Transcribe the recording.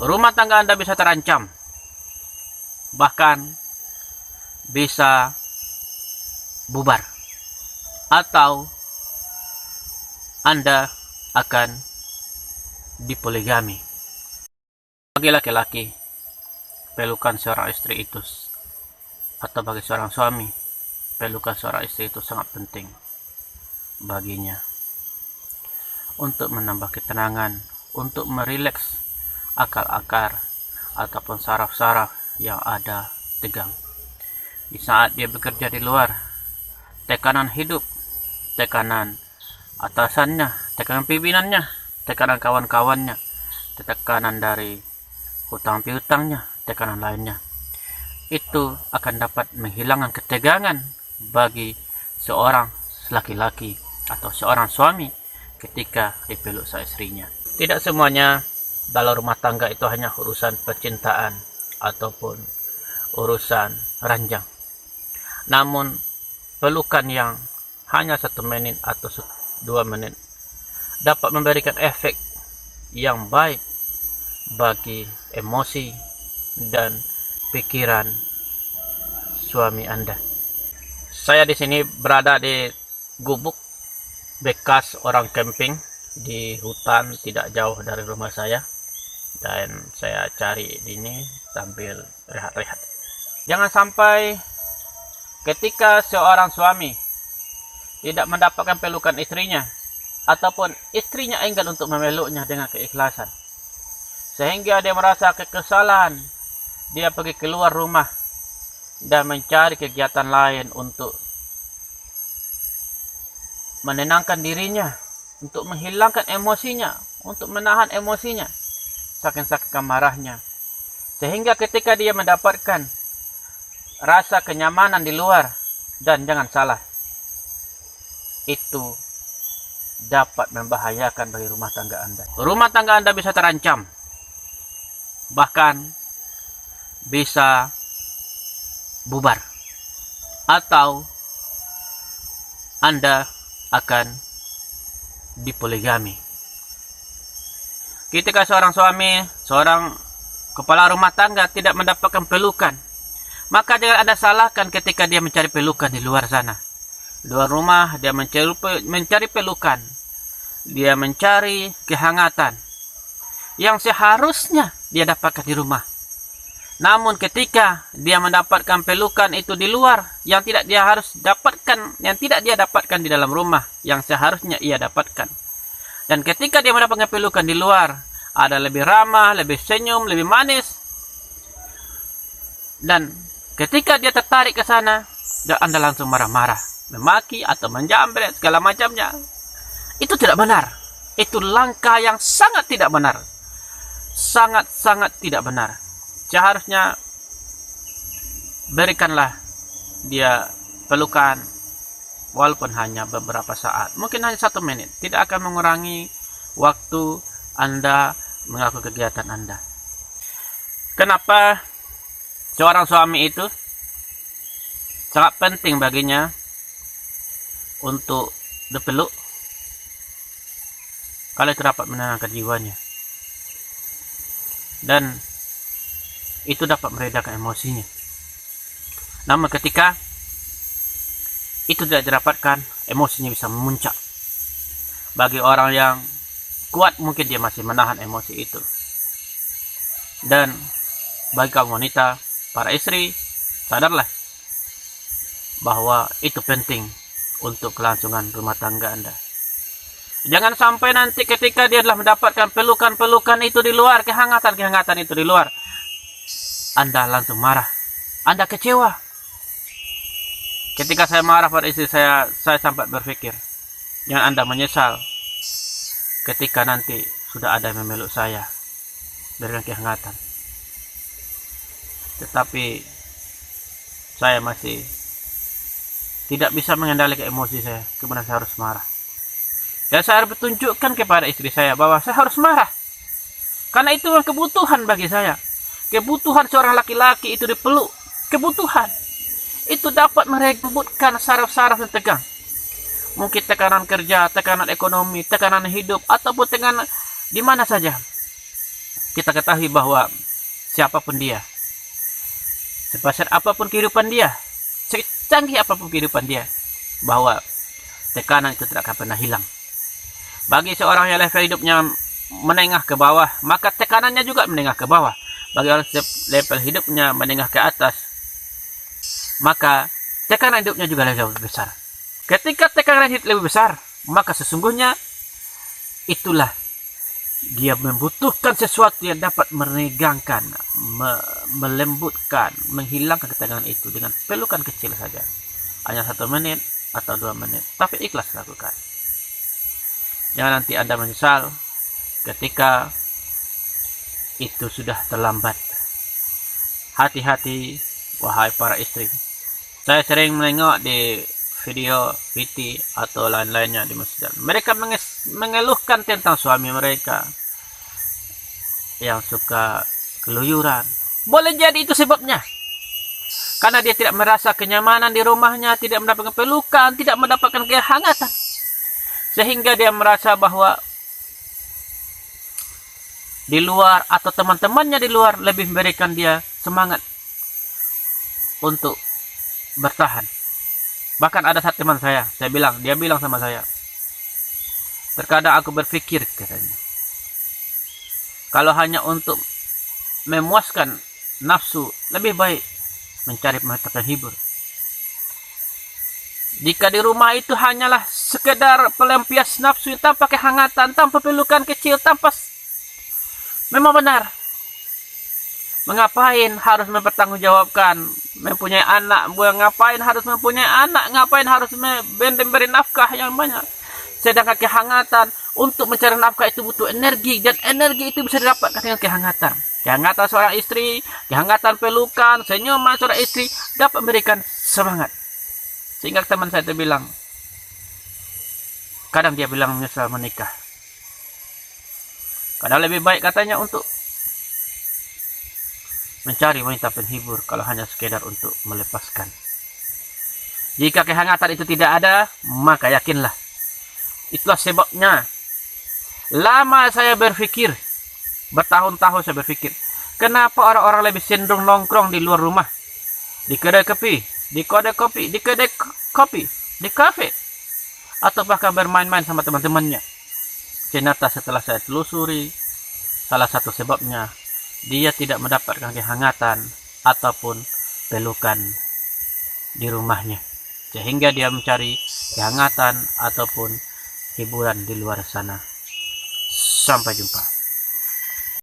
rumah tangga Anda bisa terancam, bahkan bisa bubar, atau Anda akan dipoligami. Bagi laki-laki, pelukan seorang istri itu, atau bagi seorang suami, pelukan seorang istri itu sangat penting baginya untuk menambah ketenangan, untuk merileks akal-akar ataupun saraf-saraf yang ada tegang. Di saat dia bekerja di luar, tekanan hidup, tekanan atasannya, tekanan pimpinannya, tekanan kawan-kawannya, tekanan dari hutang piutangnya, tekanan lainnya, itu akan dapat menghilangkan ketegangan bagi seorang laki-laki atau seorang suami ketika dipeluk sang istrinya. Tidak semuanya dalam rumah tangga itu hanya urusan percintaan ataupun urusan ranjang. Namun pelukan yang hanya 1 menit atau 2 menit dapat memberikan efek yang baik bagi emosi dan pikiran suami Anda. Saya di sini berada di gubuk bekas orang camping di hutan tidak jauh dari rumah saya, dan saya cari ini sambil rehat-rehat. Jangan sampai ketika seorang suami tidak mendapatkan pelukan istrinya, ataupun istrinya enggan untuk memeluknya dengan keikhlasan, sehingga dia merasa kekesalan, dia pergi keluar rumah dan mencari kegiatan lain untuk menenangkan dirinya, untuk menghilangkan emosinya, untuk menahan emosinya, saking marahnya. Sehingga ketika dia mendapatkan rasa kenyamanan di luar, dan jangan salah, itu dapat membahayakan bagi rumah tangga Anda. Rumah tangga Anda bisa terancam, bahkan bisa bubar, atau Anda akan dipoligami. Ketika seorang suami, seorang kepala rumah tangga tidak mendapatkan pelukan, maka jangan Anda salahkan ketika dia mencari pelukan di luar sana. Di luar rumah dia mencari pelukan, dia mencari kehangatan yang seharusnya dia dapatkan di rumah. Namun ketika dia mendapatkan pelukan itu di luar, yang tidak dia dapatkan di dalam rumah, yang seharusnya ia dapatkan. Dan ketika dia mendapatkan pelukan di luar, ada lebih ramah, lebih senyum, lebih manis. Dan ketika dia tertarik ke sana, dan Anda langsung marah-marah, memaki atau menjambret segala macamnya. Itu tidak benar. Itu langkah yang sangat tidak benar. Sangat-sangat tidak benar. Seharusnya berikanlah dia pelukan walaupun hanya beberapa saat, mungkin hanya 1 menit, tidak akan mengurangi waktu Anda melakukan kegiatan Anda. Kenapa seorang suami itu sangat penting baginya untuk dipeluk? Kalau itu dapat menenangkan jiwanya, dan itu dapat meredakan emosinya. Namun ketika itu tidak didapatkan, emosinya bisa memuncak. Bagi orang yang kuat, mungkin dia masih menahan emosi itu. Dan bagi kaum wanita, para istri, sadarlah bahwa itu penting untuk kelangsungan rumah tangga Anda. Jangan sampai nanti ketika dia telah mendapatkan pelukan-pelukan itu di luar, kehangatan-kehangatan itu di luar, Anda langsung marah, Anda kecewa. Ketika saya marah pada istri saya sempat berpikir, jangan Anda menyesal ketika nanti sudah ada yang memeluk saya, berikan kehangatan. Tetapi saya masih tidak bisa mengendalikan emosi saya, kemudian saya harus marah. Dan saya harus tunjukkan kepada istri saya bahwa saya harus marah, karena itu kebutuhan bagi saya. Kebutuhan seorang laki-laki itu dipeluk. Kebutuhan itu dapat merebutkan saraf-saraf yang tegang. Mungkin tekanan kerja, tekanan ekonomi, tekanan hidup, ataupun tekanan di mana saja. kita ketahui bahwa siapapun dia, sebesar apapun kehidupan dia, secanggih apapun kehidupan dia, bahwa tekanan itu tidak akan pernah hilang. Bagi seorang yang level hidupnya menengah ke bawah, maka tekanannya juga menengah ke bawah. Bagi orang level hidupnya menengah ke atas, maka tekanan hidupnya juga lebih besar. Ketika tekanan hidup lebih besar, maka sesungguhnya itulah dia membutuhkan sesuatu yang dapat meregangkan, melembutkan, menghilangkan ketegangan itu dengan pelukan kecil saja. Hanya 1 menit atau 2 menit, tapi ikhlas lakukan. Jangan nanti Anda menyesal ketika itu sudah terlambat. Hati-hati, wahai para istri. Saya sering menengok di video PT atau lain-lainnya di masjid. Mereka mengeluhkan tentang suami mereka yang suka keluyuran. Boleh jadi itu sebabnya. Karena dia tidak merasa kenyamanan di rumahnya, tidak mendapatkan pelukan, tidak mendapatkan kehangatan. Sehingga dia merasa bahwa di luar atau teman-temannya di luar lebih memberikan dia semangat untuk bertahan. Bahkan ada satu teman saya dia bilang sama saya, terkadang aku berpikir, katanya, kalau hanya untuk memuaskan nafsu, lebih baik mencari mata penghibur. Jika di rumah itu hanyalah sekedar pelampias nafsu tanpa kehangatan, tanpa pelukan kecil, memang benar. Mengapain harus mempertanggungjawabkan mempunyai anak? Ngapain harus mempunyai anak? Ngapain harus memberi nafkah yang banyak? Sedangkan kehangatan untuk mencari nafkah itu butuh energi, dan energi itu bisa didapatkan dengan kehangatan. Kehangatan seorang istri, kehangatan pelukan, senyuman seorang istri dapat memberikan semangat. Sehingga teman saya itu bilang, kadang dia bilang menyesal menikah. Kadang lebih baik katanya untuk mencari wanita penghibur kalau hanya sekedar untuk melepaskan. Jika kehangatan itu tidak ada, maka yakinlah, itulah sebabnya lama saya berpikir, bertahun-tahun saya berpikir, kenapa orang-orang lebih cenderung nongkrong di luar rumah, di kedai kopi, di kafe, atau bahkan bermain-main sama teman-temannya. Ternyata setelah saya telusuri, salah satu sebabnya dia tidak mendapatkan kehangatan ataupun pelukan di rumahnya, sehingga dia mencari kehangatan ataupun hiburan di luar sana. Sampai jumpa.